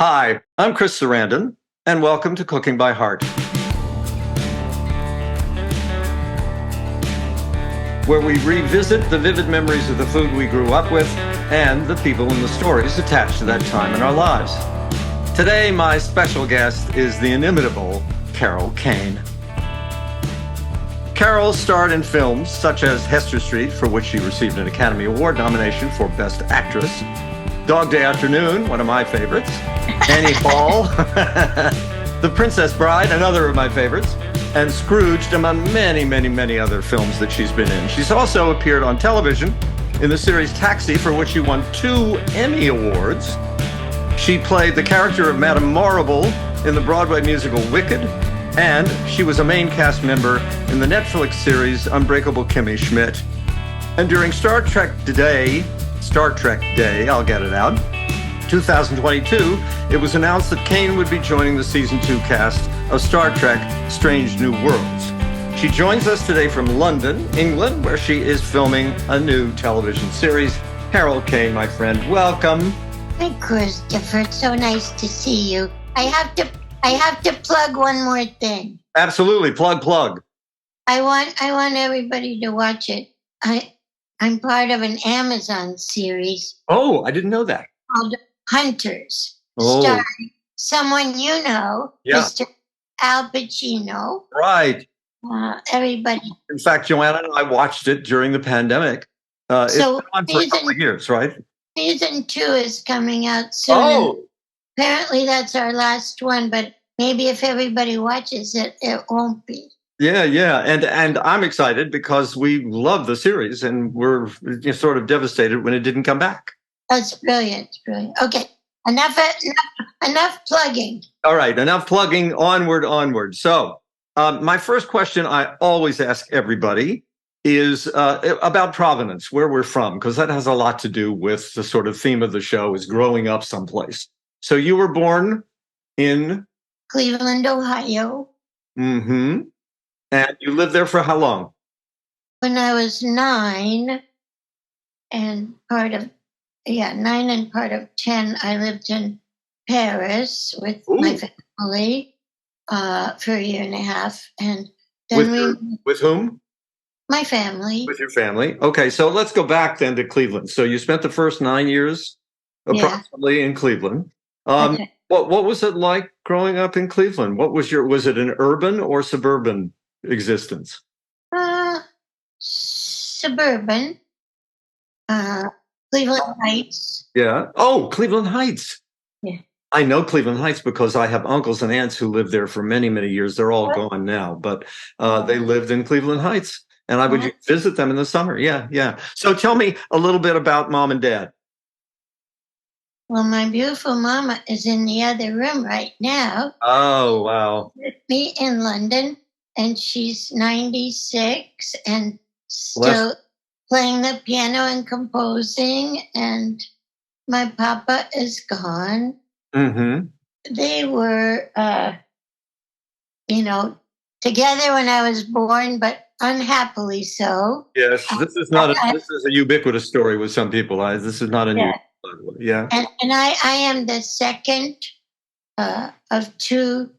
Hi, I'm Chris Sarandon, and welcome to Cooking by Heart, where we revisit the vivid memories of the food we grew up with and the people and the stories attached to that time in our lives. Today, my special guest is the inimitable Carol Kane. Carol starred in films such as Hester Street, for which she received an Academy Award nomination for Best Actress, Dog Day Afternoon, one of my favorites, Annie Hall, The Princess Bride, another of my favorites, and Scrooged, among many, many, many other films that she's been in. She's also appeared on television in the series Taxi, for which she won 2 Emmy Awards. She played the character of Madame Morrible in the Broadway musical Wicked, and she was a main cast member in the Netflix series Unbreakable Kimmy Schmidt. And during Star Trek Day, I'll get it out, 2022, it was announced that Kane would be joining the season 2 cast of Star Trek Strange New Worlds. She joins us today from London, England, where she is filming a new television series. Carol Kane, my friend, welcome. Hi, Christopher. It's so nice to see you. I have to plug one more thing. Absolutely, plug. I want everybody to watch it. I'm part of an Amazon series. Oh, I didn't know that. Called Hunters, starring someone you know, Mr. Al Pacino. Right. Everybody. In fact, Joanna and I watched it during the pandemic. It's been on for a couple of years, right? Season 2 is coming out soon. Oh. Apparently that's our last one, but maybe if everybody watches it, it won't be. Yeah. And I'm excited because we love the series and we're sort of devastated when it didn't come back. That's brilliant. Okay, enough plugging. All right, enough plugging. Onward. So my first question I always ask everybody is about provenance, where we're from, because that has a lot to do with the sort of theme of the show is growing up someplace. So you were born in? Cleveland, Ohio. Mm-hmm. And you lived there for how long? When I was 9 and part of 10, I lived in Paris with my family for a year and a half. And then with whom? My family. With your family. Okay, so let's go back then to Cleveland. So you spent the first 9 years approximately in Cleveland. Okay. What was it like growing up in Cleveland? Was it an urban or suburban existence? Suburban. Cleveland Heights. Yeah. Oh, Cleveland Heights. Yeah. I know Cleveland Heights because I have uncles and aunts who lived there for many, many years. They're all gone now, but they lived in Cleveland Heights, and I would visit them in the summer. Yeah. So tell me a little bit about mom and dad. Well, my beautiful mama is in the other room right now. Oh, wow. With me in London, and she's 96 and still playing the piano and composing. And my papa is gone. Mm-hmm. They were, together when I was born, but unhappily so. Yes, this is a ubiquitous story with some people. This is not a new. Yeah. And I am the second of 2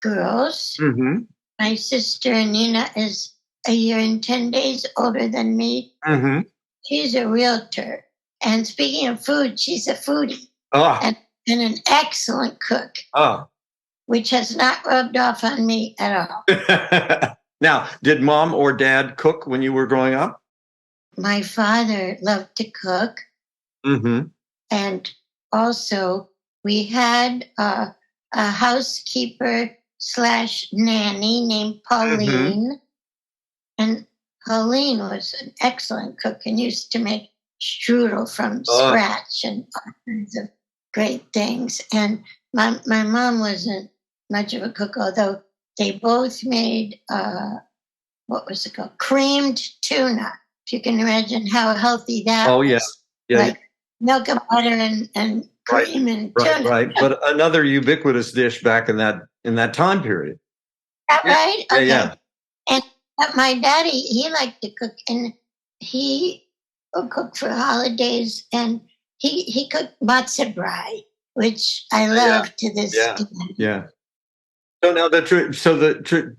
girls. Mm-hmm. My sister Nina is a year and 10 days older than me. Mm-hmm. She's a realtor. And speaking of food, she's a foodie. And an excellent cook. Which has not rubbed off on me at all. Now, did mom or dad cook when you were growing up? My father loved to cook. Mm-hmm. And also, we had a housekeeper / nanny named Pauline. Mm-hmm. And Pauline was an excellent cook and used to make strudel from scratch and all kinds of great things. And my mom wasn't much of a cook, although they both made, creamed tuna. If you can imagine how healthy that was. Yeah. Like milk and butter and cream and tuna. Right. But another ubiquitous dish back in that time period. Right? Okay. Yeah. And my daddy, he liked to cook, and he would cook for holidays, and he cooked matzo brie. which I love to this day. Yeah. So now the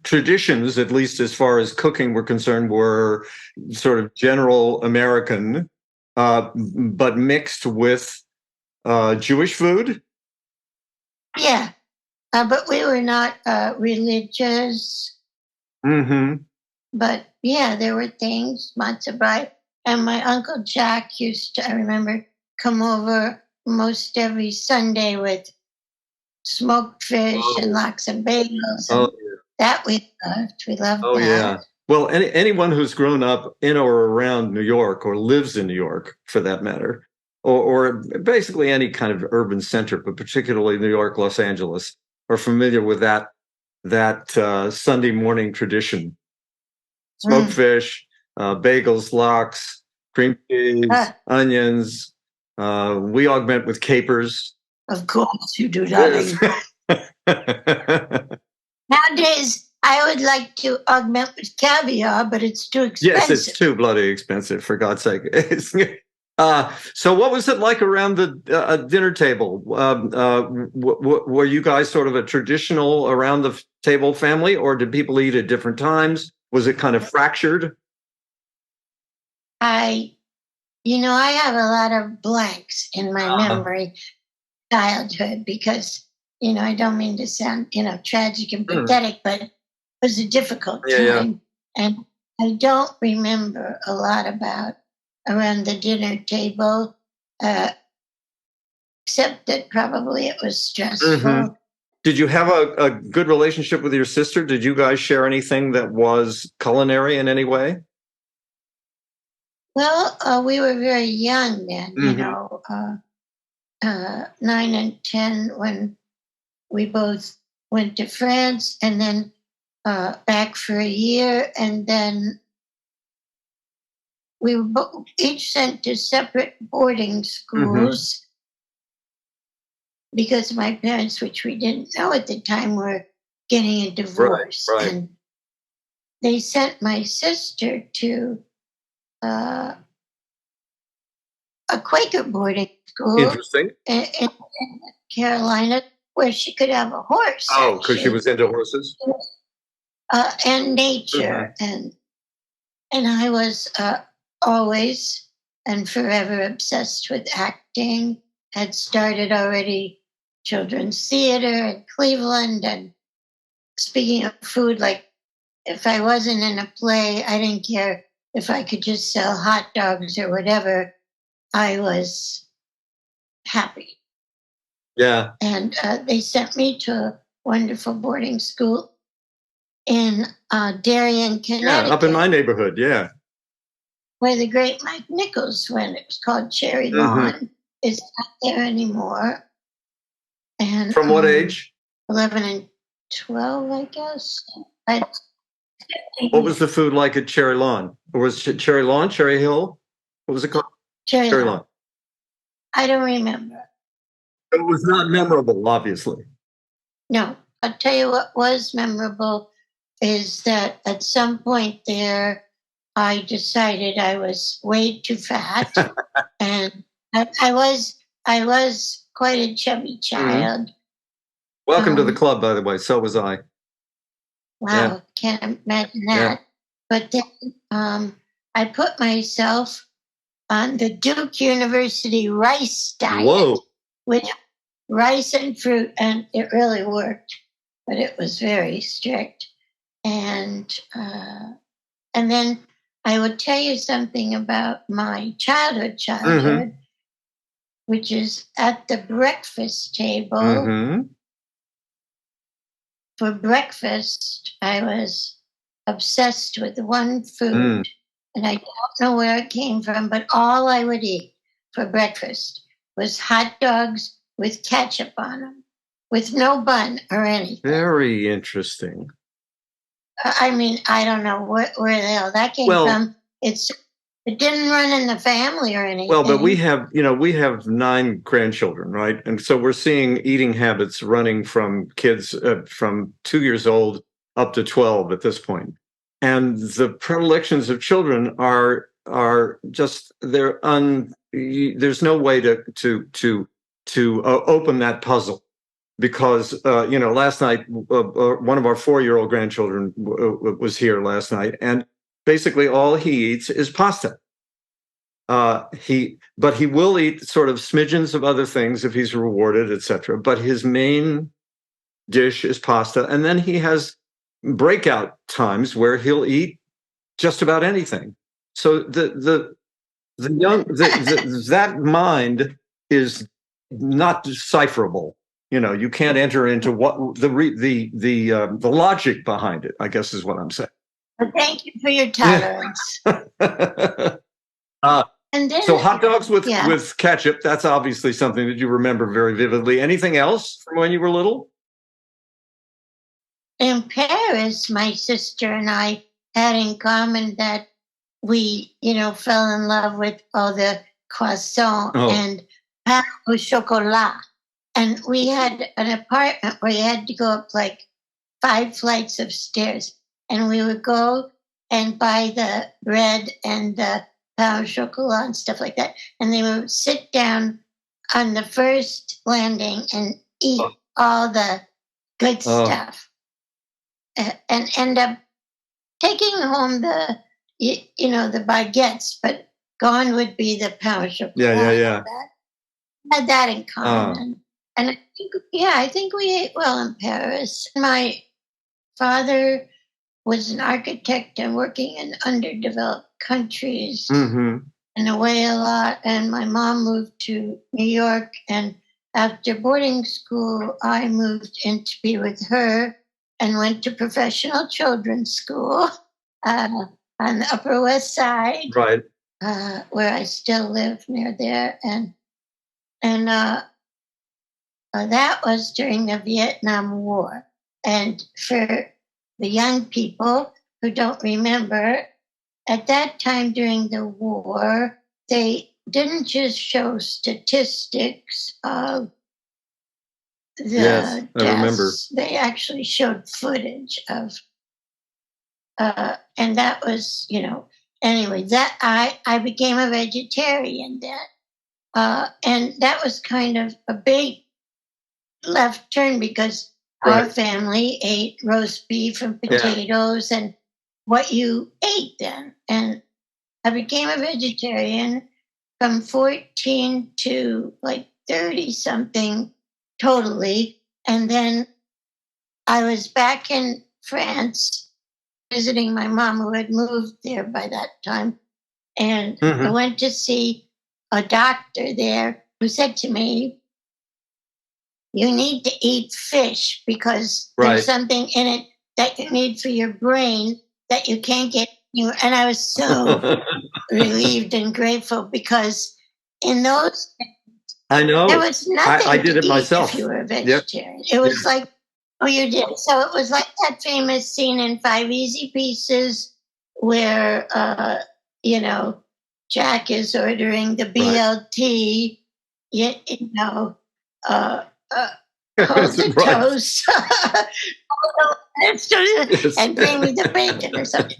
traditions, at least as far as cooking were concerned, were sort of general American, but mixed with Jewish food. Yeah, but we were not religious. Mm-hmm. But yeah, there were things, matzo brie. And my Uncle Jack used to, I remember, come over most every Sunday with smoked fish and lox and bagels. And that we loved. We loved that. Yeah. Well, anyone who's grown up in or around New York or lives in New York, for that matter, or basically any kind of urban center, but particularly New York, Los Angeles, are familiar with that Sunday morning tradition. Smoked fish, bagels, lox, cream cheese, onions. We augment with capers. Of course you do, darling. Nowadays, I would like to augment with caviar, but it's too expensive. Yes, it's too bloody expensive, for God's sake. So what was it like around the dinner table? Were you guys sort of a traditional around the table family, or did people eat at different times? Was it kind of fractured? I have a lot of blanks in my memory, childhood, because, I don't mean to sound, tragic and pathetic, but it was a difficult time. And I don't remember a lot about around the dinner table, except that probably it was stressful. Mm-hmm. Did you have a good relationship with your sister? Did you guys share anything that was culinary in any way? Well, we were very young then, 9 and 10 when we both went to France and then back for a year. And then we were each sent to separate boarding schools because my parents, which we didn't know at the time, were getting a divorce. Right. And they sent my sister to a Quaker boarding school. Interesting. In Carolina, where she could have a horse. Oh, because she was into horses? And nature. And I was always and forever obsessed with acting. Had started already children's theater in Cleveland. And speaking of food, like if I wasn't in a play, I didn't care if I could just sell hot dogs or whatever. I was happy. Yeah. And they sent me to a wonderful boarding school in Darien, Connecticut. Yeah, up in my neighborhood, where the great Mike Nichols went. It was called Cherry Lawn. It's not there anymore. And from what age? 11 and 12, I guess. What was the food like at Cherry Lawn? Or was it Cherry Lawn, Cherry Hill? What was it called? Cherry Lawn. I don't remember. It was not memorable, obviously. No. I'll tell you what was memorable is that at some point there, I decided I was way too fat. And I was quite a chubby child. Welcome to the club, by the way. So was I. Wow, can't imagine that. But then I put myself on the Duke University rice diet, with rice and fruit, and it really worked, but it was very strict. And then I will tell you something about my childhood, which is at the breakfast table. For breakfast, I was obsessed with one food, and I don't know where it came from, but all I would eat for breakfast was hot dogs with ketchup on them, with no bun or anything. Very interesting. I mean, I don't know where the hell that came from. It didn't run in the family or anything. Well, but we have 9 grandchildren, right? And so we're seeing eating habits running from kids from 2 years old up to 12 at this point. And the predilections of children are just there's no way to open that puzzle, because last night one of our 4-year-old grandchildren was here last night, and basically all he eats is pasta. He will eat sort of smidgens of other things if he's rewarded, etc. But his main dish is pasta, and then he has breakout times where he'll eat just about anything. So that mind is not decipherable. You can't enter into what the logic behind it, I guess is what I'm saying. Well, thank you for your tolerance. And then, so hot dogs with ketchup, that's obviously something that you remember very vividly. Anything else from when you were little? In Paris, my sister and I had in common that we, fell in love with all the croissant and pain au chocolat. And we had an apartment where you had to go up like 5 flights of stairs. And we would go and buy the bread and the pain au chocolat and stuff like that. And they would sit down on the first landing and eat all the good stuff. And end up taking home the baguettes, but gone would be the pain au chocolat. Yeah. Had that in common. And I think we ate well in Paris. My father was an architect and working in underdeveloped countries and away a lot. And my mom moved to New York. And after boarding school, I moved in to be with her and went to professional children's school on the Upper West Side, right, where I still live near there. And that was during the Vietnam War. And for the young people who don't remember, at that time during the war, they didn't just show statistics of the deaths. I remember. They actually showed footage of, and that was, anyway, that I became a vegetarian then. And that was kind of a big left turn because our family ate roast beef and potatoes and what you ate then. And I became a vegetarian from 14 to like 30 something totally. And then I was back in France visiting my mom who had moved there by that time. And I went to see a doctor there who said to me, "You need to eat fish because there's something in it that you need for your brain that you can't get." And I was so relieved and grateful because in those days, I know there was nothing I did to it eat myself. if you were a vegetarian. It was like, oh, you did. So it was like that famous scene in Five Easy Pieces where, Jack is ordering the BLT, hold the toast, and bring me the bacon or something.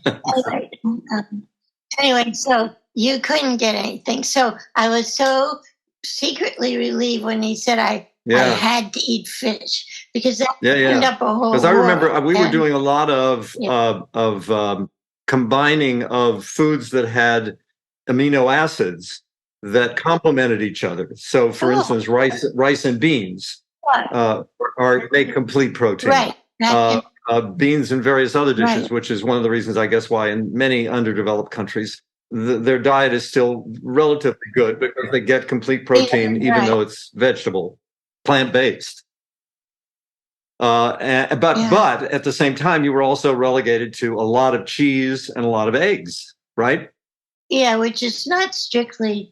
Anyway, so you couldn't get anything. So I was so secretly relieved when he said I had to eat fish because that opened up a whole world. Because I remember we were doing a lot of combining of foods that had amino acids that complemented each other. So, for instance, rice and beans make complete protein. Right. Beans and various other dishes, which is one of the reasons, I guess, why in many underdeveloped countries their diet is still relatively good because they get complete protein, even though it's vegetable, plant-based. But at the same time, you were also relegated to a lot of cheese and a lot of eggs, right? Yeah, which is not strictly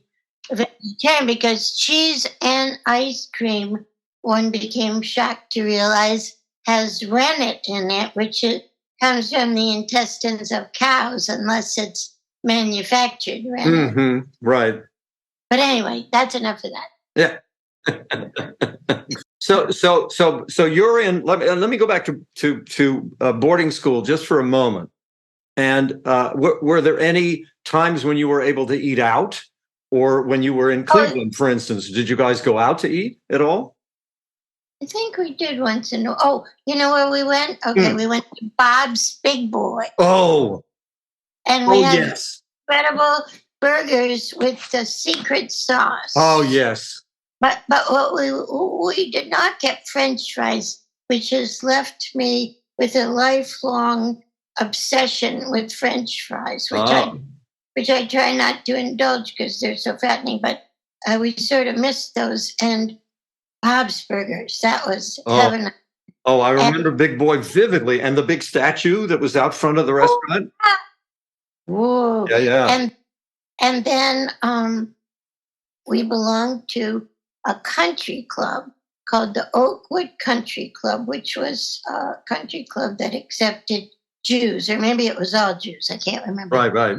vegetarian because cheese and ice cream, one became shocked to realize, has rennet in it, which comes from the intestines of cows, unless it's manufactured rennet. Right. But anyway, that's enough of that. Yeah. So you're in. Let me go back to boarding school just for a moment. And were there any times when you were able to eat out, Or when you were in Cleveland, for instance, did you guys go out to eat at all? I think we did once in a. Oh, you know where we went? Okay, we went to Bob's Big Boy. Oh, and we had yes. incredible burgers with the secret sauce. Oh, yes. But what we did not get French fries, which has left me with a lifelong obsession with French fries, which I try not to indulge because they're so fattening. But we sort of missed those. And Bob's Burgers, that was heaven. Oh, I remember Big Boy vividly, and the big statue that was out front of the restaurant. Whoa! Yeah, yeah. And then we belonged to a country club called the Oakwood Country Club, which was a country club that accepted Jews, or maybe it was all Jews. I can't remember. Right.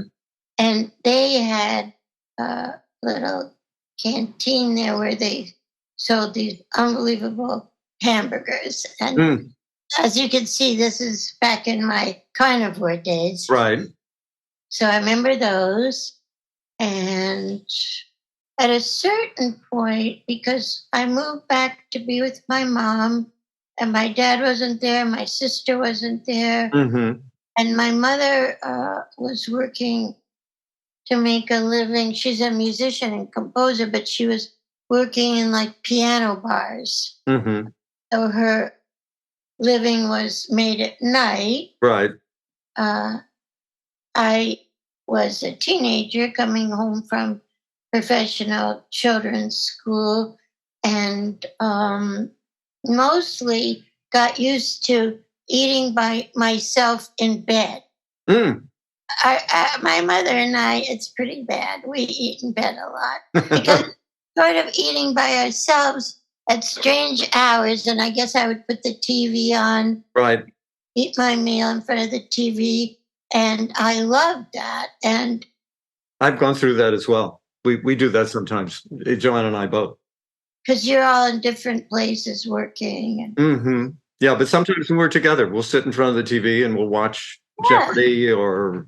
And they had a little canteen there where they sold these unbelievable hamburgers. And as you can see, this is back in my carnivore days. Right. So I remember those. And at a certain point, because I moved back to be with my mom, and my dad wasn't there, my sister wasn't there, and my mother was working to make a living. She's a musician and composer, but she was working in like piano bars. So her living was made at night. Right. I was a teenager coming home from professional children's school, and mostly got used to eating by myself in bed. My mother and I, it's pretty bad. We eat in bed a lot because sort of eating by ourselves at strange hours. And I guess I would put the TV on, right, eat my meal in front of the TV. And I loved that. And I've gone through that as well. We do that sometimes, Joanne and I both. Because you're all in different places working. And yeah, but sometimes when we're together, we'll sit in front of the TV and we'll watch Jeopardy or...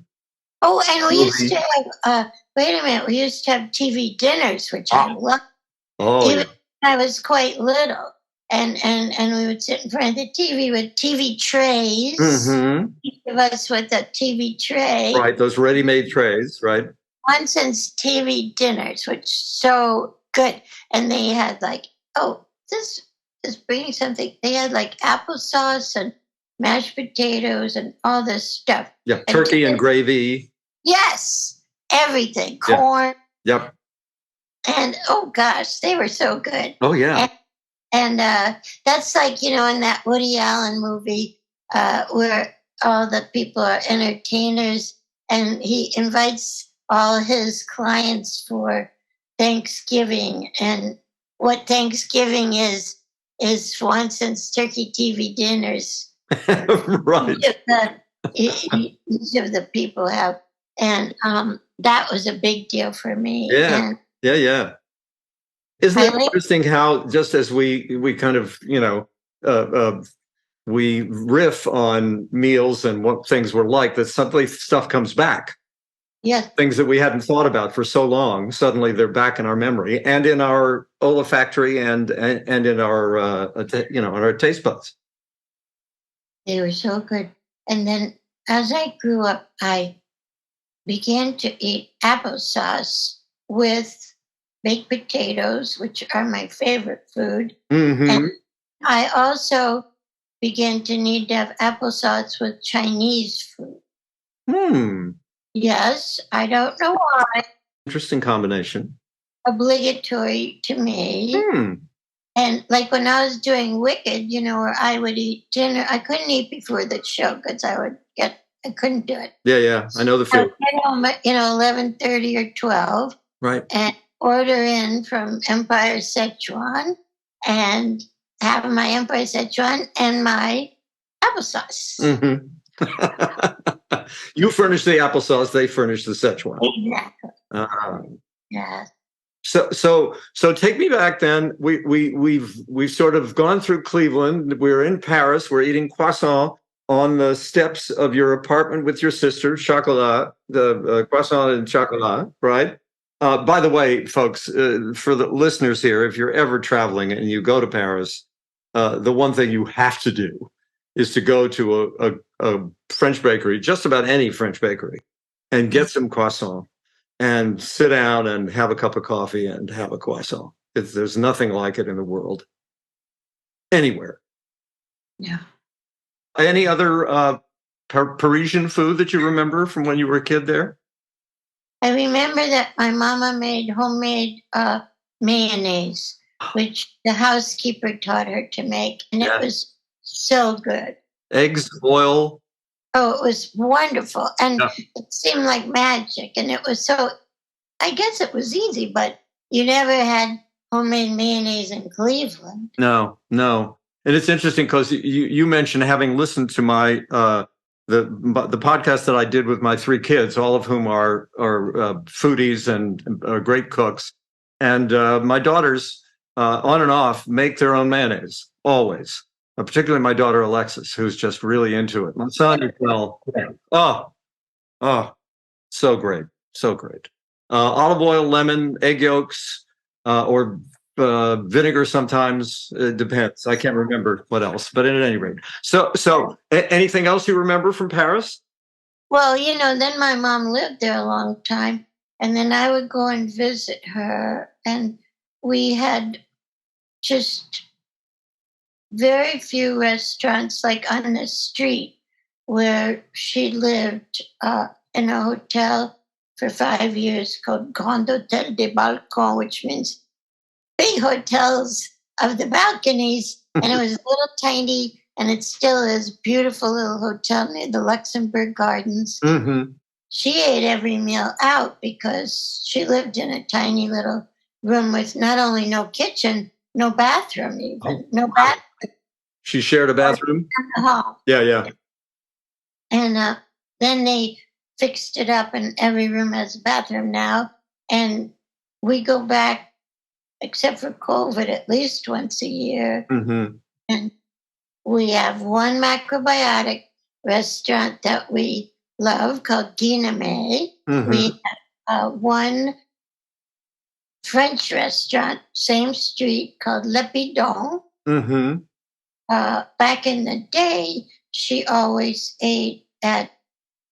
Oh, and we used to have, wait a minute, we used to have TV dinners, which I loved. Oh, even when I was quite little. And we would sit in front of the TV with TV trays. Each of us with a TV tray. Right, those ready-made trays, right. Nonsense TV dinners, which so good. And they had like, this is bringing something. They had like applesauce and mashed potatoes and all this stuff. Yeah, turkey and gravy. Yes, everything. Corn. Yep. And oh gosh, they were so good. Oh yeah. And that's like, in that Woody Allen movie where all the people are entertainers, and he invites all his clients for Thanksgiving. And what Thanksgiving is Swanson's turkey TV dinners. Right. Each of the people have. And that was a big deal for me. Yeah. Yeah. Isn't it interesting how just as we kind of, we riff on meals and what things were like, that suddenly stuff comes back. Yes. Things that we hadn't thought about for so long, suddenly they're back in our memory and in our olfactory and in our, in our taste buds. They were so good. And then as I grew up, I began to eat applesauce with baked potatoes, which are my favorite food. And I also began to need to have applesauce with Chinese food. Yes, I don't know why. Interesting combination. Obligatory to me. And like when I was doing Wicked, where I would eat dinner, I couldn't eat before the show because I couldn't do it. Yeah, I know the feeling. I would get home at 11:30 or 12. Right. And order in from Empire Szechuan and have my Empire Szechuan and my applesauce. You furnish the applesauce, they furnish the Szechuan. Exactly. Yeah. So take me back then. We've sort of gone through Cleveland. We're in Paris. We're eating croissant on the steps of your apartment with your sister, chocolat, the croissant and chocolat, right? By the way, folks, for the listeners here, if you're ever traveling and you go to Paris, the one thing you have to do is to go to a French bakery, just about any French bakery, and get some croissant and sit down and have a cup of coffee and have a croissant. There's nothing like it in the world, anywhere. Yeah. Any other Parisian food that you remember from when you were a kid there? I remember that my mama made homemade mayonnaise, which the housekeeper taught her to make, and it was so good. Eggs, oil. Oh, it was wonderful, and it seemed like magic, and it was so. I guess it was easy, but you never had homemade mayonnaise in Cleveland. No, and it's interesting because you mentioned having listened to my the podcast that I did with my 3 kids, all of whom are foodies and great cooks, and my daughters on and off make their own mayonnaise always. Particularly my daughter Alexis, who's just really into it. My son as well. So great, so great. Olive oil, lemon, egg yolks, or vinegar sometimes. It depends. I can't remember what else, but at any rate. So anything else you remember from Paris? Well, then my mom lived there a long time, and then I would go and visit her, and we had just very few restaurants like on the street where she lived in a hotel for 5 years called Grand Hôtel des Balcons, which means big hotels of the balconies. And it was a little tiny, and it still is, beautiful little hotel near the Luxembourg Gardens. Mm-hmm. She ate every meal out because she lived in a tiny little room with not only no kitchen, no bathroom even. No bathroom. She shared a bathroom? In the hall. Yeah. And then they fixed it up, and every room has a bathroom now. And we go back, except for COVID, at least once a year. Mm-hmm. And we have one macrobiotic restaurant that we love called Guinamay. Mm-hmm. We have one French restaurant, same street, called Le Bidon. Mm-hmm. Back in the day, she always ate at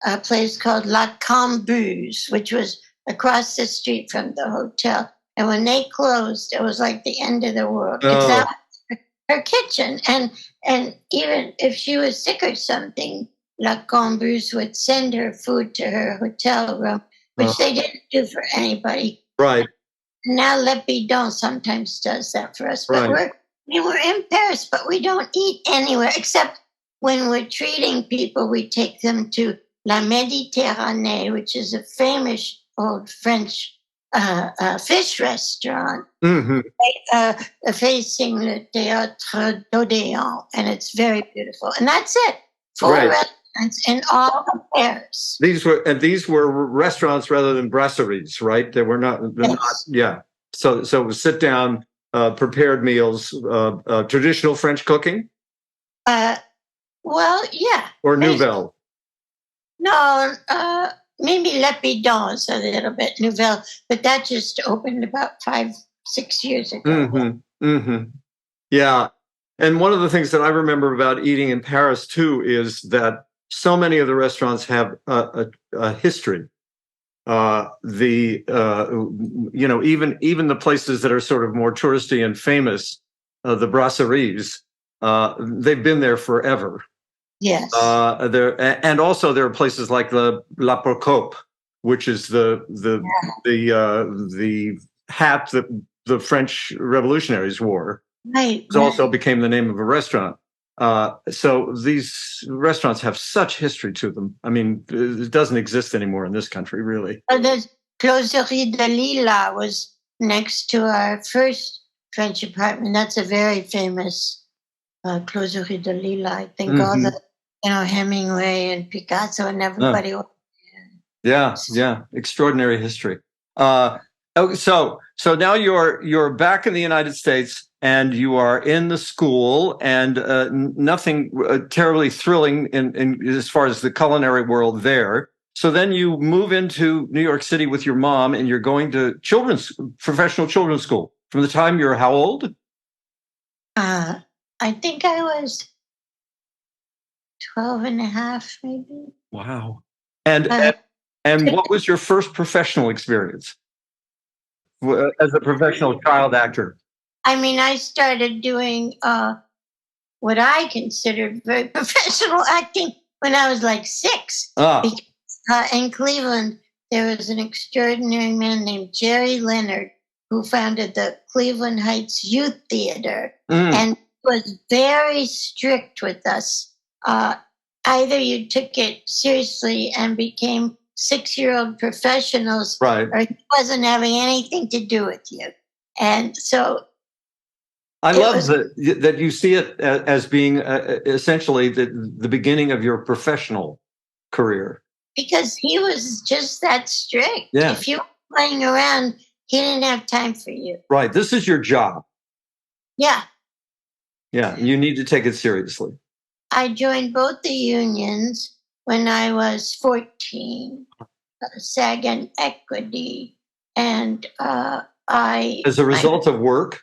a place called La Cambuse, which was across the street from the hotel. And when they closed, it was like the end of the world. Oh. That was her kitchen. And even if she was sick or something, La Cambuse would send her food to her hotel room, which they didn't do for anybody. Right. Now Le Bidon sometimes does that for us. But right. we're in Paris, but we don't eat anywhere except when we're treating people. We take them to La Méditerranée, which is a famous old French fish restaurant, mm-hmm. facing the Théâtre d'Odéon, and it's very beautiful. And that's it. 4 right. restaurants in all of Paris. These were restaurants rather than brasseries, right? They were not. Yeah. So it was sit down. Prepared meals, traditional French cooking? Well, yeah. Or Nouvelle? No, maybe Le Bidon is a little bit Nouvelle, but that just opened about 5-6 years ago. Mm-hmm. Mm-hmm. Yeah. And one of the things that I remember about eating in Paris, too, is that so many of the restaurants have a history. Even the places that are sort of more touristy and famous, the brasseries, they've been there forever. Yes. And also there are places like the La Procope, which is the hat that the French revolutionaries wore. Right. It also became the name of a restaurant. So these restaurants have such history to them. I mean, it doesn't exist anymore in this country, really. The Closerie de Lila was next to our first French apartment. That's a very famous Closerie de Lila. I think mm-hmm. all the, Hemingway and Picasso and everybody. Yeah. Extraordinary history. So now you're back in the United States. And you are in the school, and nothing terribly thrilling in as far as the culinary world there. So then you move into New York City with your mom, and you're going to professional children's school. From the time you're how old? I think I was 12 and a half, maybe. Wow. And what was your first professional experience as a professional child actor? I mean, I started doing what I considered very professional acting when I was like 6. Because, in Cleveland, there was an extraordinary man named Jerry Leonard who founded the Cleveland Heights Youth Theater and was very strict with us. Either you took it seriously and became 6-year-old professionals, right, or he wasn't having anything to do with you. And so I love that you see it as being essentially the beginning of your professional career. Because he was just that strict. Yeah. If you were playing around, he didn't have time for you. Right. This is your job. Yeah. Yeah. You need to take it seriously. I joined both the unions when I was 14, SAG and Equity. And as a result of work?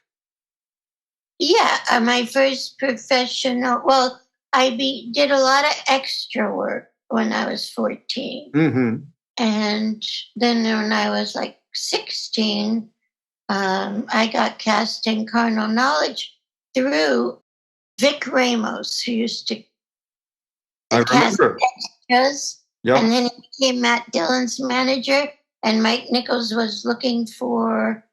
Yeah. My first professional, well, I did a lot of extra work when I was 14. Mm-hmm. And then when I was like 16, I got cast in Carnal Knowledge through Vic Ramos, who used to cast extras. Yep. And then he became Matt Dillon's manager, and Mike Nichols was looking for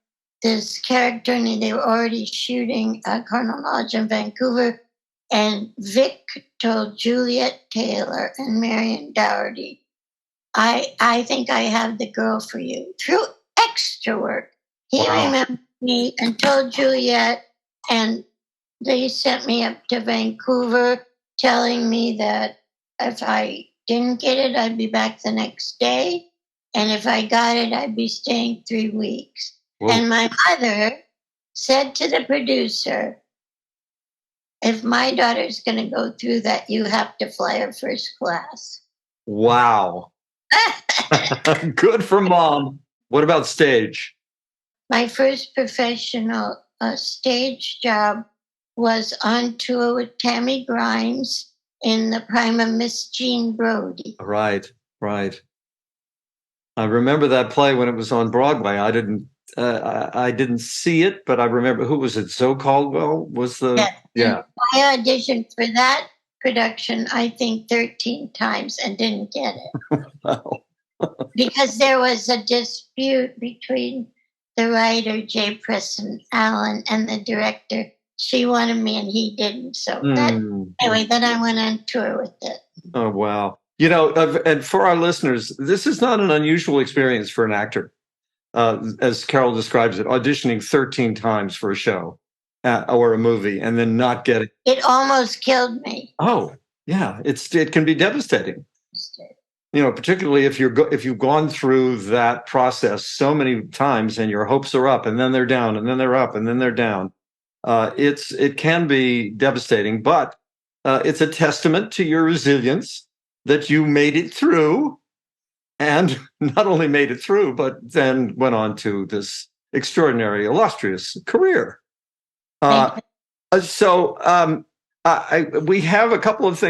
this character, and they were already shooting Carnal Knowledge in Vancouver. And Vic told Juliet Taylor and Marion Dougherty, I think I have the girl for you, through extra work. He remembered me and told Juliet, and they sent me up to Vancouver, telling me that if I didn't get it, I'd be back the next day. And if I got it, I'd be staying 3 weeks. Whoa. And my mother said to the producer, if my daughter's going to go through that, you have to fly her first class. Wow. Good for mom. What about stage? My first professional stage job was on tour with Tammy Grimes in the prime of Miss Jean Brodie. Right. I remember that play when it was on Broadway. I didn't see it, but I remember. Who was it? Zoe Caldwell was the. Yeah. I auditioned for that production, I think 13 times, and didn't get it. Wow. Because there was a dispute between the writer, J. Preston Allen, and the director. She wanted me and he didn't. So anyway, then I went on tour with it. Oh, wow. You know, and for our listeners, this is not an unusual experience for an actor. As Carol describes it, auditioning 13 times for a show or a movie and then not getting. It almost killed me. Oh, yeah. It can be devastating. You know, particularly if you've gone through that process so many times and your hopes are up and then they're down and then they're up and then they're down. It can be devastating, but it's a testament to your resilience that you made it through, and not only made it through, but then went on to this extraordinary, illustrious career. So we have a couple of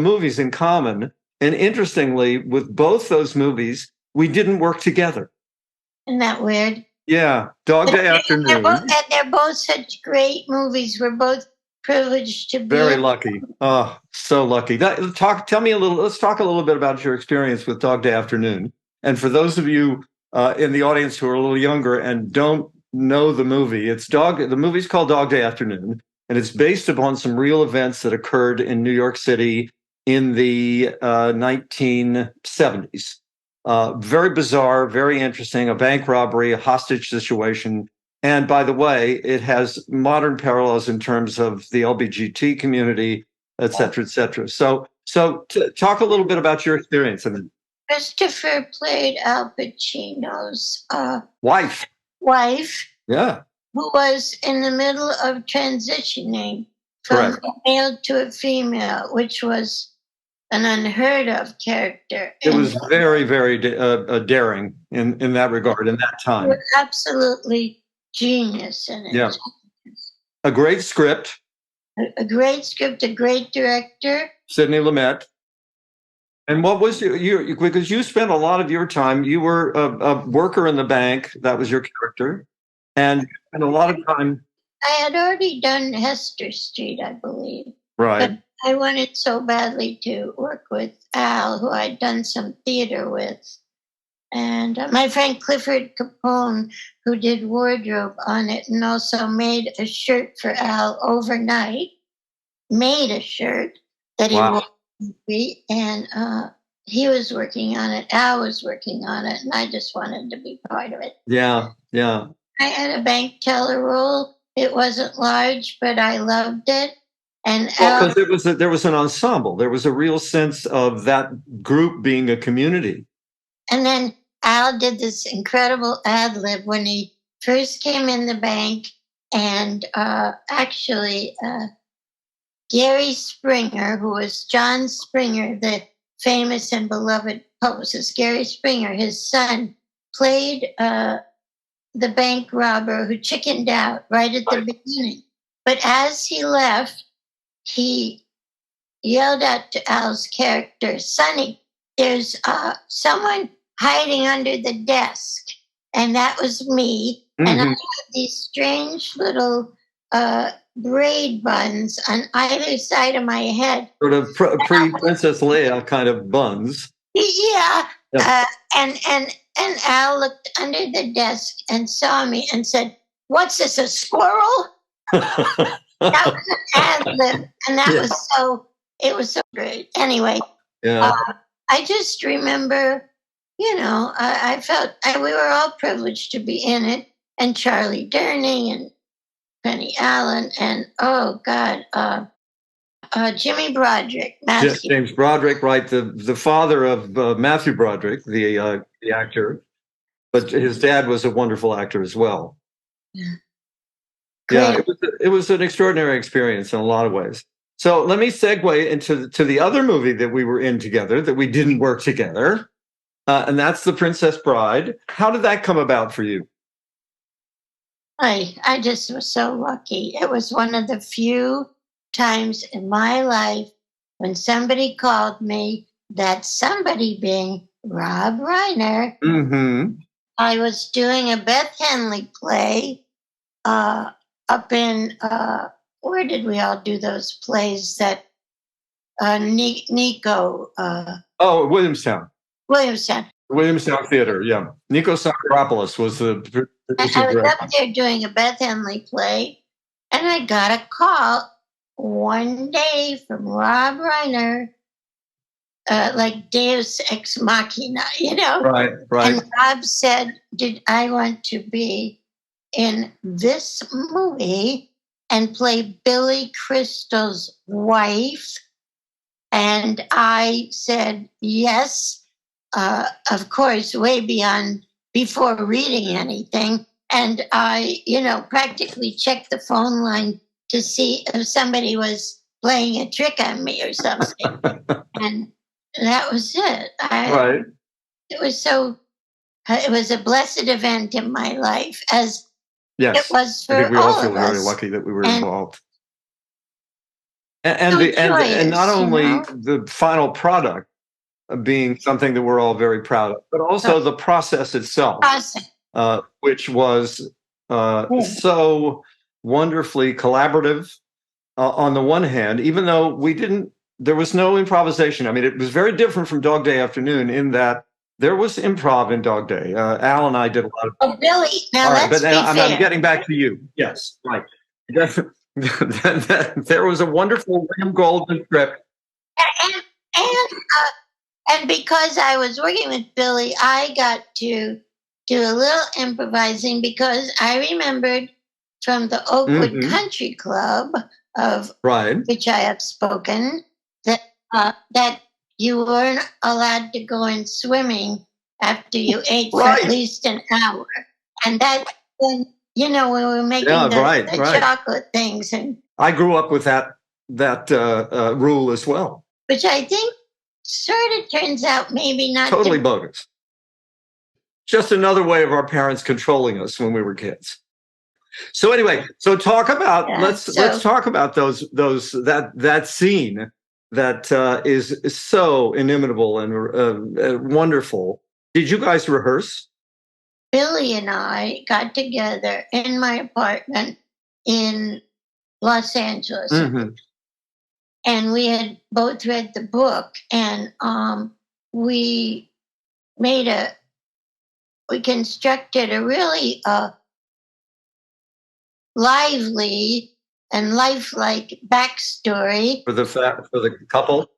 movies in common. And interestingly, with both those movies, we didn't work together. Isn't that weird? Yeah, Dog Day Afternoon. They're both such great movies. We're both privileged to be. Very lucky. Oh, so lucky. Let's talk a little bit about your experience with Dog Day Afternoon. And for those of you in the audience who are a little younger and don't know the movie, the movie's called Dog Day Afternoon, and it's based upon some real events that occurred in New York City in the 1970s. Very bizarre, very interesting, a bank robbery, a hostage situation. And by the way, it has modern parallels in terms of the LGBT community, et cetera, et cetera. So talk a little bit about your experience. Christopher played Al Pacino's wife. Yeah. Who was in the middle of transitioning from a male to a female, which was an unheard of character. It was very, very daring in that regard, in that time. Absolutely genius in it. Yeah. A great script. A great script, a great director. Sidney Lumet. And what was you because you spent a lot of your time, you were a worker in the bank, that was your character, and a lot of time. I had already done Hester Street, I believe. Right. But I wanted so badly to work with Al, who I'd done some theater with. And my friend Clifford Capone, who did wardrobe on it and also made a shirt for Al overnight, made a shirt that he wore. And he was working on it. Al was working on it, and I just wanted to be part of it. Yeah, yeah. I had a bank teller role. It wasn't large, but I loved it. And because there was an ensemble. There was a real sense of that group being a community. And then Al did this incredible ad lib when he first came in the bank, and actually. Gary Springer, who was John Springer, the famous and beloved publicist, Gary Springer, his son, played the bank robber who chickened out right at the beginning. But as he left, he yelled out to Al's character, "Sonny, there's someone hiding under the desk." And that was me. Mm-hmm. And I had these strange little braid buns on either side of my head. Sort of pre-Princess Leia kind of buns. Yeah. Yep. And Al looked under the desk and saw me and said, "What's this, a squirrel?" That was an ad lib. And that it was so great. Anyway, I just remember, I felt we were all privileged to be in it. And Charlie Durney and Penny Allen, and Jimmy Broderick, James Broderick, right? The father of Matthew Broderick, the actor, but his dad was a wonderful actor as well. Yeah, it was an extraordinary experience in a lot of ways. So let me segue into the other movie that we were in together that we didn't work together, and that's The Princess Bride. How did that come about for you? I just was so lucky. It was one of the few times in my life when somebody called me, that somebody being Rob Reiner. Mm-hmm. I was doing a Beth Henley play up in, where did we all do those plays that Nico? Williamstown. Williamstown Theater, yeah. Nico Sakaropoulos was the I was up there doing a Beth Henley play, and I got a call one day from Rob Reiner, like Deus Ex Machina, Right. And Rob said, "Did I want to be in this movie and play Billy Crystal's wife?" And I said, yes. Of course, way before reading anything. And I, practically checked the phone line to see if somebody was playing a trick on me or something. And that was it. Right. It was a blessed event in my life, as it was for all of us. I think we all feel very lucky that we were involved. And not only the final product being something that we're all very proud of, but also the process itself, which was so wonderfully collaborative on the one hand, even though there was no improvisation. I mean, it was very different from Dog Day Afternoon in that there was improv in Dog Day. Al and I did a lot of. Oh, Billy! Now let's be fair. I'm getting back to you. Yes, right. There was a wonderful William Goldman script. And because I was working with Billy, I got to do a little improvising, because I remembered from the Oakwood Country Club, of which I have spoken, that you weren't allowed to go in swimming after you ate for at least an hour. And that, when we were making the chocolate things. And I grew up with that rule as well. Which I think sort of turns out maybe not Totally bogus. Just another way of our parents controlling us when we were kids. So anyway, so talk about let's talk about that scene that is so inimitable and wonderful. Did you guys rehearse? Billy and I got together in my apartment in Los Angeles. Mm-hmm. And we had both read the book, and we constructed a really lively and lifelike backstory for the couple.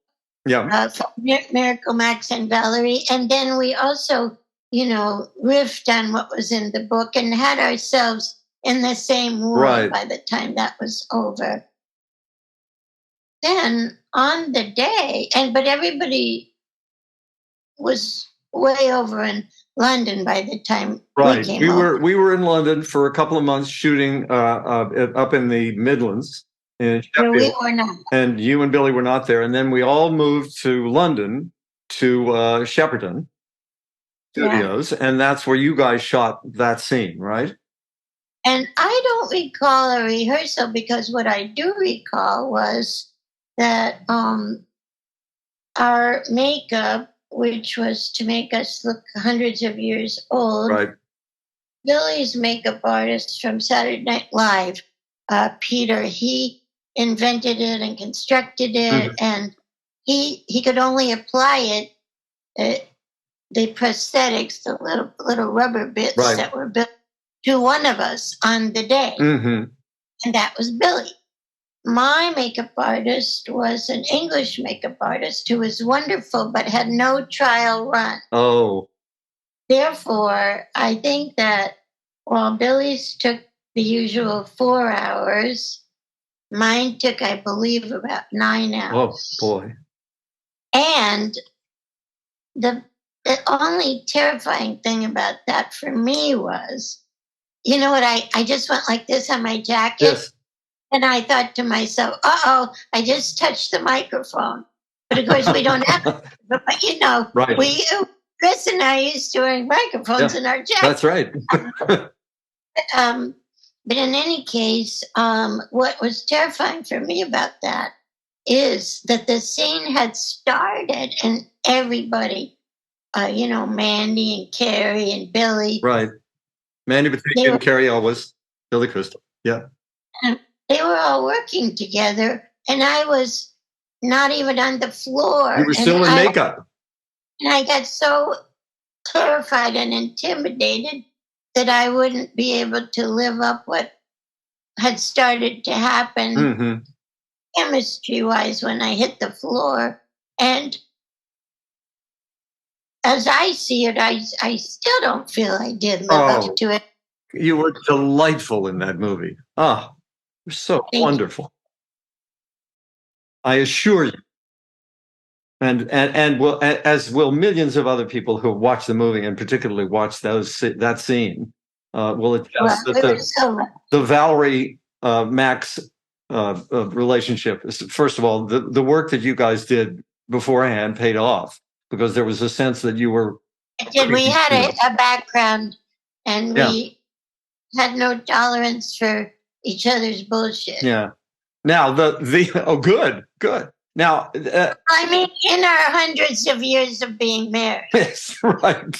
Yeah. For Miracle Max and Valerie. And then we also, riffed on what was in the book and had ourselves in the same world by the time that was over. Then on the day, but everybody was way over in London by the time we came over. We were in London for a couple of months shooting up in the Midlands. In Sheffield, we were not. And you and Billy were not there. And then we all moved to London, to Shepperton Studios, and that's where you guys shot that scene, right? And I don't recall a rehearsal, because what I do recall was that our makeup, which was to make us look hundreds of years old, Billy's makeup artist from Saturday Night Live, Peter, he invented it and constructed it, and he could only apply it, the prosthetics, the little rubber bits that were built, to one of us on the day, and that was Billy. My makeup artist was an English makeup artist who was wonderful but had no trial run. Oh. Therefore, I think that while Billy's took the usual 4 hours, mine took, I believe, about 9 hours. Oh, boy. And the only terrifying thing about that for me was, you know what, I just went like this on my jacket. Yes. And I thought to myself, I just touched the microphone. But of course, we don't have it. But Chris and I used to wearing microphones in our jackets. That's right. But in any case, what was terrifying for me about that is that the scene had started and everybody, Mandy and Carrie and Billy. Right. Mandy Batavia and Carrie Elwes, Billy Crystal. Yeah. They were all working together, and I was not even on the floor. You were still in makeup. And I got so terrified and intimidated that I wouldn't be able to live up what had started to happen chemistry-wise when I hit the floor. And as I see it, I still don't feel I did live up to it. You were delightful in that movie. So wonderful. I assure you. And will, as will millions of other people who watch the movie and particularly watch that scene, will attest that the Valerie Max relationship is, first of all, the work that you guys did beforehand paid off, because there was a sense that you were. We had a background, and we had no tolerance for each other's bullshit. Yeah. Now good. Now, I mean, in our hundreds of years of being married. Yes, right.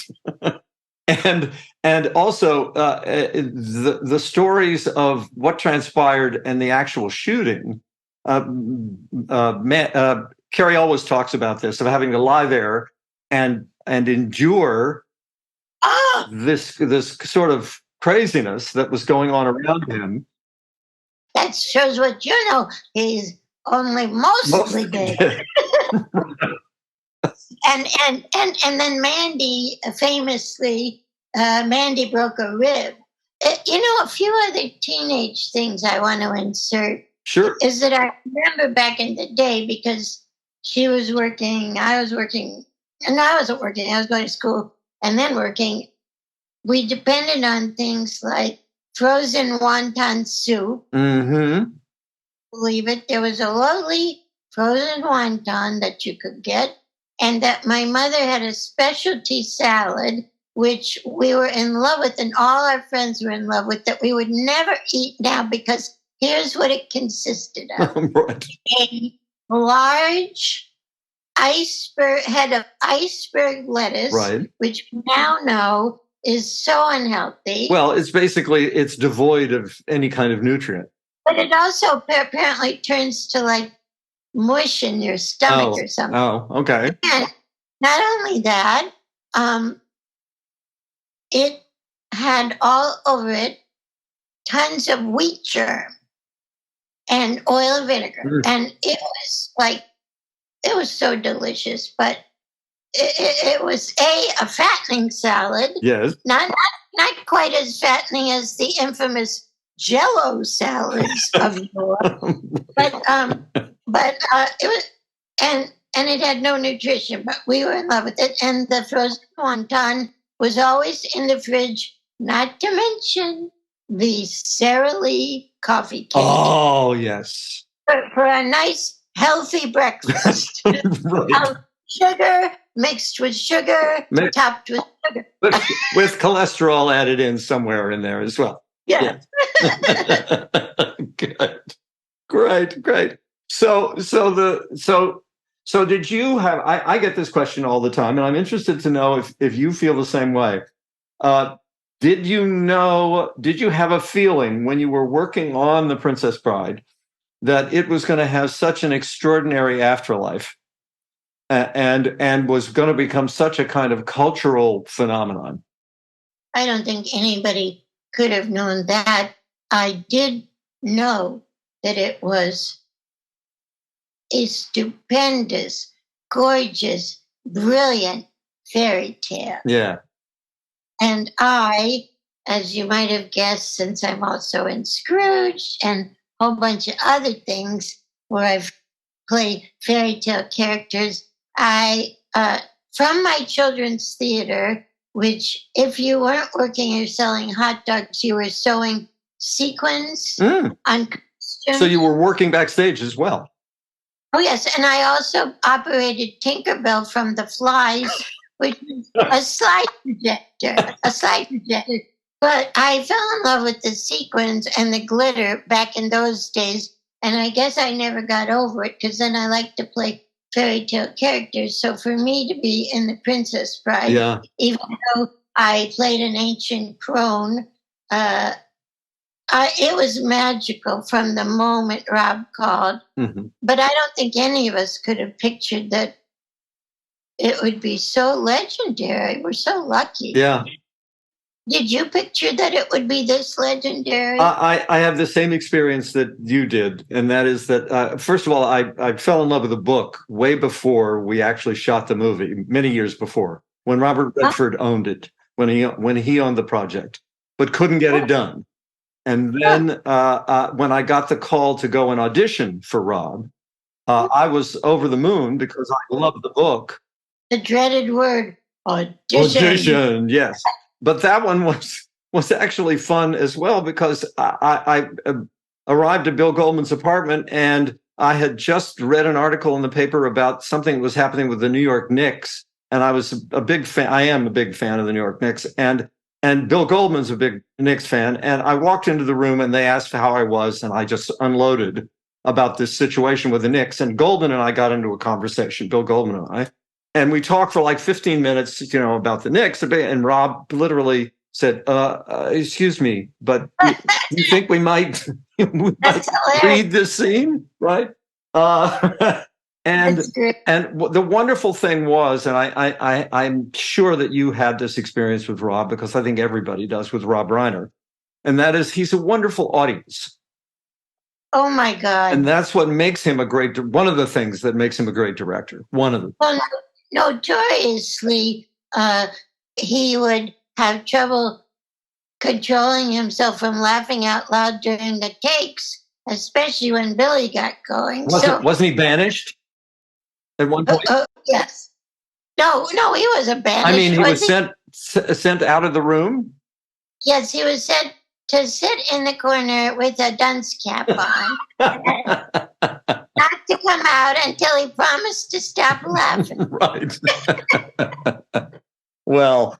and also the stories of what transpired and the actual shooting. Carrie always talks about this, of having to lie there and endure this sort of craziness that was going on around him. That shows what you know. He's only mostly dead. and then Mandy, famously, Mandy broke a rib. A few other teenage things I want to insert. Sure. Is that I remember back in the day, because she was working, I was working, and I wasn't working, I was going to school and then working. We depended on things like frozen wonton soup. Mm-hmm. Believe it, there was a lovely frozen wonton that you could get, and that my mother had a specialty salad, which we were in love with, and all our friends were in love with, that we would never eat now because here's what it consisted of. Right. A large head of iceberg lettuce, Right. which we now know is so unhealthy. Well, it's devoid of any kind of nutrient. But it also apparently turns to like mush in your stomach or something. Oh, okay. And not only that, it had all over it tons of wheat germ and oil and vinegar. And it was so delicious, but it was a fattening salad. Yes. Not quite as fattening as the infamous Jell-O salads of yore, but it was, and it had no nutrition, but we were in love with it. And the frozen wonton was always in the fridge. Not to mention the Sara Lee coffee cake. Oh yes, for a nice healthy breakfast. Right. Sugar mixed with sugar, topped with sugar, with cholesterol added in somewhere in there as well. Yeah. Good. Great. So did you have, I get this question all the time, and I'm interested to know if you feel the same way. Did you have a feeling when you were working on The Princess Bride that it was going to have such an extraordinary afterlife and was going to become such a kind of cultural phenomenon? I don't think anybody could have known that. I did know that it was a stupendous, gorgeous, brilliant fairy tale. Yeah. And I, as you might have guessed, since I'm also in Scrooge and a whole bunch of other things where I've played fairy tale characters, I, from my children's theater, which if you weren't working or selling hot dogs, you were sewing sequins on costumes. So you were working backstage as well. Oh, yes. And I also operated Tinkerbell from the Flies, which is a slide projector. But I fell in love with the sequins and the glitter back in those days. And I guess I never got over it because then I liked to play fairy tale characters. So for me to be in The Princess Bride, even though I played an ancient crone, it was magical from the moment Rob called. Mm-hmm. But I don't think any of us could have pictured that it would be so legendary. We're so lucky. Yeah. Did you picture that it would be this legendary? I have the same experience that you did. And that is that, first of all, I fell in love with the book way before we actually shot the movie, many years before, when Robert Redford owned it, when he owned the project, but couldn't get it done. And then when I got the call to go and audition for Rob, I was over the moon because I loved the book. The dreaded word, audition. Audition, yes. But that one was actually fun as well because I arrived at Bill Goldman's apartment and I had just read an article in the paper about something that was happening with the New York Knicks. And I was a big fan. I am a big fan of the New York Knicks. And Bill Goldman's a big Knicks fan. And I walked into the room and they asked how I was. And I just unloaded about this situation with the Knicks. And Goldman and I got into a conversation, Bill Goldman and I. And we talked for like 15 minutes, about the Knicks. And Rob literally said, excuse me, but you think we might read this scene, right? And the wonderful thing was, and I'm sure that you had this experience with Rob, because I think everybody does with Rob Reiner, and that is he's a wonderful audience. Oh my God. And that's what makes him one of the things that makes him a great director. One of them. Well, notoriously, he would have trouble controlling himself from laughing out loud during the takes, especially when Billy got going. Wasn't he banished at one point? Yes. No, he wasn't banished. I mean, he was sent out of the room? Yes, he was sent to sit in the corner with a dunce cap on. Not to come out until he promised to stop laughing. Right. Well,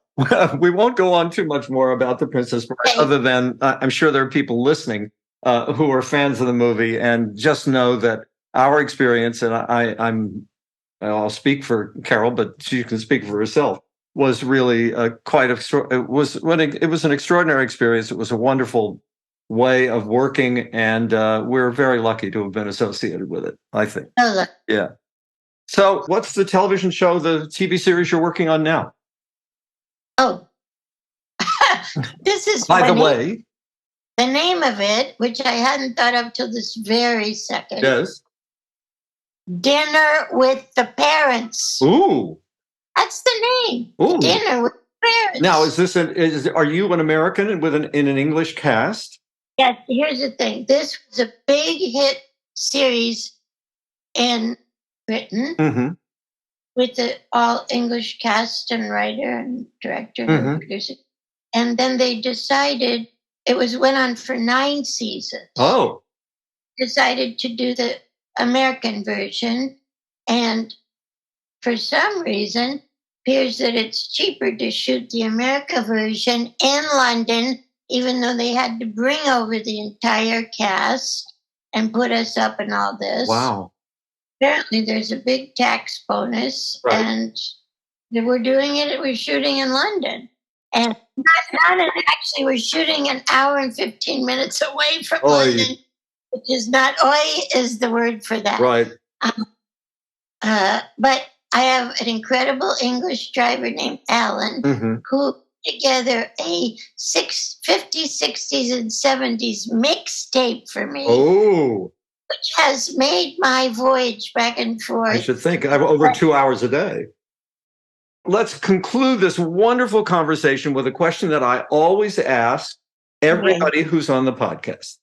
we won't go on too much more about The Princess Bride, Okay. other than I'm sure there are people listening who are fans of the movie, and just know that our experience, and I'll speak for Carol, but she can speak for herself, was really it was an extraordinary experience. It was a wonderful way of working, and we're very lucky to have been associated with it, I think. Oh, look. Yeah. So what's the television show, the TV series you're working on now? Oh, this is By the funny. way, The name of it, which I hadn't thought of till this very second. yes. Dinner with the Parents. Ooh. That's the name. Ooh. Dinner with the Parents. Now, are you an American in an English cast? Yes, here's the thing. This was a big hit series in Britain Mm-hmm. with the all English cast and writer and director and producer. And then they decided, went on for 9 seasons. Oh. Decided to do the American version, and for some reason appears that it's cheaper to shoot the America version in London, even though they had to bring over the entire cast and put us up and all this. Wow. Apparently there's a big tax bonus, Right. and we're shooting in London. And actually we're shooting an hour and 15 minutes away from London, which is not, is the word for that. Right. But I have an incredible English driver named Alan, who put together a 50s, 60s, and 70s mixtape for me, which has made my voyage back and forth. I should think. I'm over 2 hours a day. Let's conclude this wonderful conversation with a question that I always ask everybody who's on the podcast.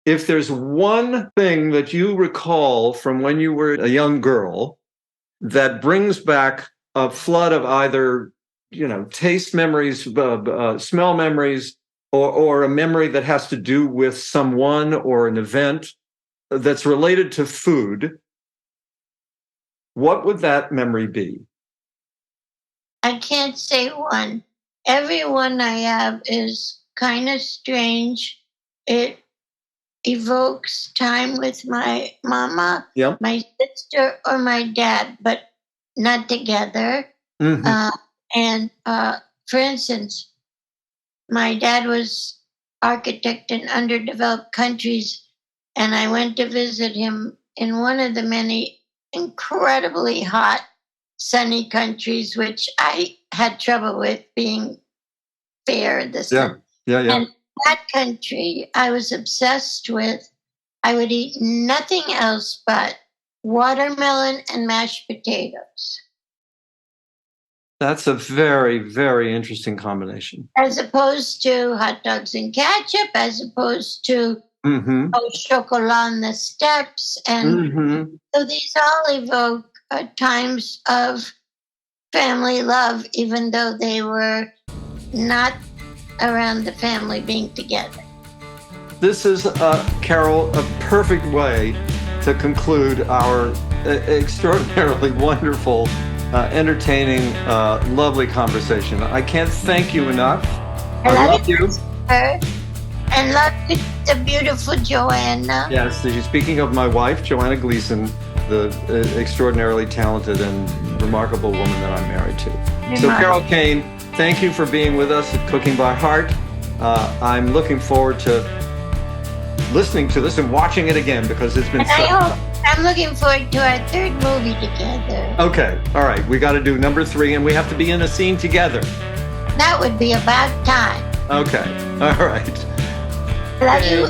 If there's one thing that you recall from when you were a young girl that brings back a flood of either, taste memories, smell memories, or a memory that has to do with someone or an event that's related to food, what would that memory be? I can't say one. Every one I have is kind of strange. It evokes time with my mama, my sister, or my dad, but not together. And for instance, my dad was architect in underdeveloped countries, and I went to visit him in one of the many incredibly hot, sunny countries, which I had trouble with being fair this time. And that country I was obsessed with. I would eat nothing else but watermelon and mashed potatoes. That's a very, very interesting combination. As opposed to hot dogs and ketchup, as opposed to chocolat on the steps. And so these all evoke times of family love, even though they were not around the family being together. This is, Carol, a perfect way to conclude our extraordinarily wonderful, entertaining, lovely conversation. I can't thank you enough. I love you. And love you, the beautiful Joanna. Yes, speaking of my wife, Joanna Gleason, the extraordinarily talented and remarkable woman that I'm married to. So Carol Kane, thank you for being with us at Cooking by Heart. I'm looking forward to listening to this and watching it again, because it's been I'm looking forward to our 3rd movie together. Okay, all right. We got to do number 3, and we have to be in a scene together. That would be about time. Okay, all right. Love you.